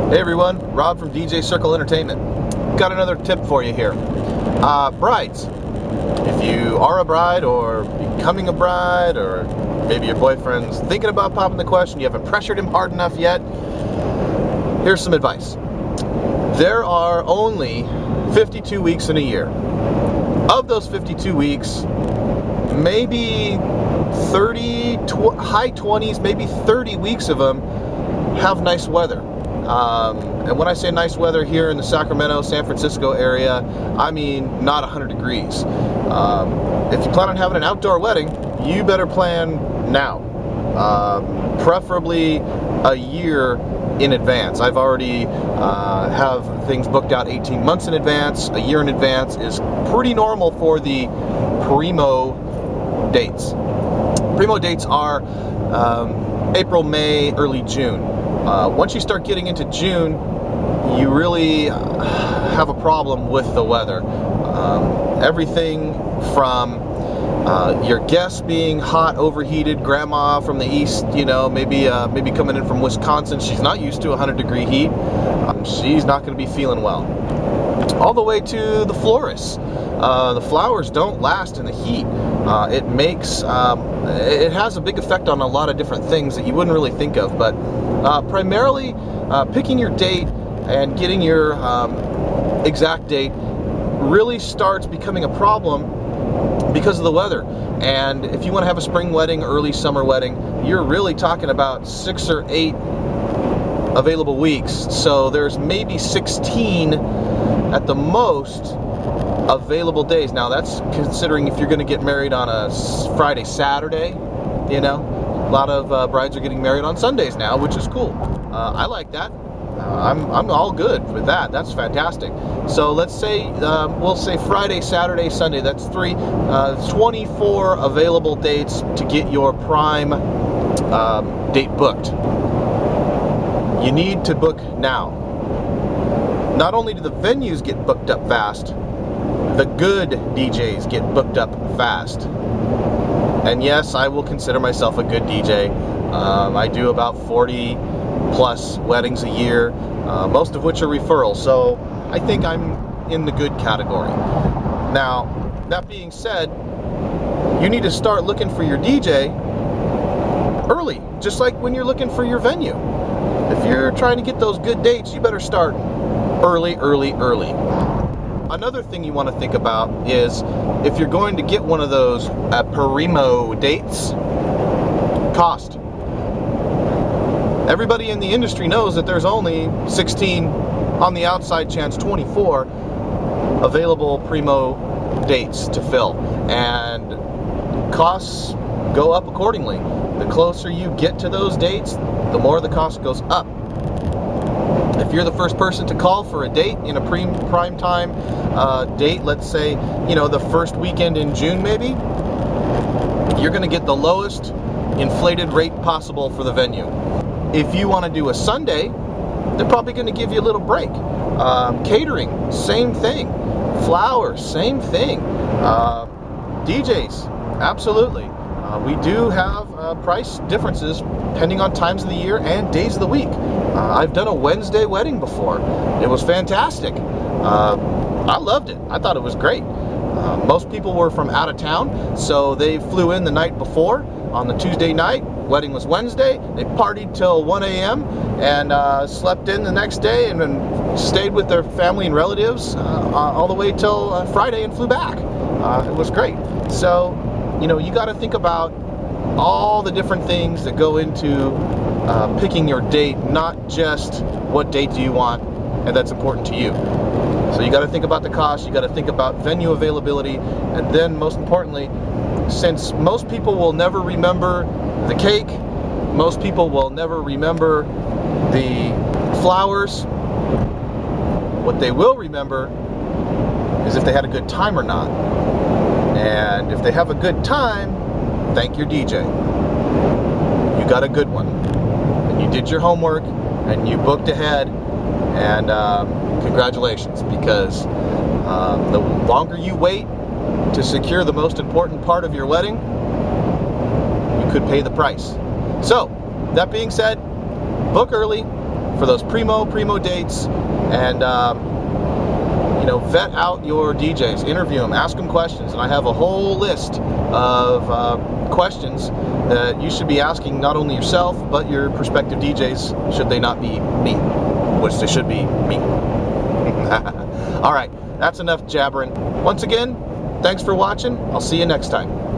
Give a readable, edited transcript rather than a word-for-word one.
Hey everyone, Rob from DJ Circle Entertainment. Got another tip for you here. Brides. If you are a bride or becoming a bride, or maybe your boyfriend's thinking about popping the question, you haven't pressured him hard enough yet, here's some advice. There are only 52 weeks in a year. Of those 52 weeks, maybe 30, high 20s, maybe 30 weeks of them have nice weather. And when I say nice weather here in the Sacramento, San Francisco area, I mean not 100 degrees. If you plan on having an outdoor wedding, you better plan now. Preferably a year in advance. I've already have things booked out 18 months in advance. A year in advance is pretty normal for the primo dates. Primo dates are April, May, early June. Once you start getting into June, you really have a problem with the weather. Everything from your guests being hot, overheated, grandma from the east, you know, maybe coming in from Wisconsin, she's not used to 100-degree heat. She's not going to be feeling well. All the way to the florists. The flowers don't last in the heat. It has a big effect on a lot of different things that you wouldn't really think of, but primarily picking your date and getting your exact date really starts becoming a problem because of the weather. And if you want to have a spring wedding, early summer wedding, you're really talking about 6 or 8 available weeks. So there's maybe 16 at the most available days. Now that's considering if you're going to get married on a Friday, Saturday, you know. A lot of brides are getting married on Sundays now, which is cool. I like that. I'm all good with that. That's fantastic. So let's say, we'll say Friday, Saturday, Sunday. That's 24 available dates to get your prime date booked. You need to book now. Not only do the venues get booked up fast, the good DJs get booked up fast. And yes, I will consider myself a good DJ. I do about 40 plus weddings a year, most of which are referrals, so I think I'm in the good category. Now, that being said, you need to start looking for your DJ early, just like when you're looking for your venue. If you're trying to get those good dates, you better start early. Another thing you want to think about is if you're going to get one of those primo dates, cost. Everybody in the industry knows that there's only 16, on the outside chance 24, available primo dates to fill. And costs go up accordingly. The closer you get to those dates, the more the cost goes up. If you're the first person to call for a date in a prime time date, let's say, you know, the first weekend in June maybe, you're going to get the lowest inflated rate possible for the venue. If you want to do a Sunday, they're probably going to give you a little break. Catering, same thing. Flowers, same thing. DJs, absolutely. We do have price differences depending on times of the year and days of the week. I've done a Wednesday wedding before. It was fantastic. I loved it. I thought it was great. Most people were from out of town, so they flew in the night before on the Tuesday night. Wedding was Wednesday. They partied till 1 a.m. and slept in the next day and then stayed with their family and relatives all the way till Friday and flew back. It was great. So, you know, you got to think about all the different things that go into picking your date, not just what date do you want and that's important to you. So you got to think about the cost, you got to think about venue availability, and then most importantly, since most people will never remember the cake, most people will never remember the flowers, what they will remember is if they had a good time or not. And if they have a good time, thank your DJ. You got a good one. And you did your homework, and you booked ahead, and congratulations, because the longer you wait to secure the most important part of your wedding, you could pay the price. So, that being said, book early, for those primo dates, and you know, vet out your DJs, interview them, ask them questions, and I have a whole list of questions that you should be asking not only yourself but your prospective DJs, should they not be me, which they should be me. All right, that's enough jabbering. Once again, thanks for watching. I'll see you next time.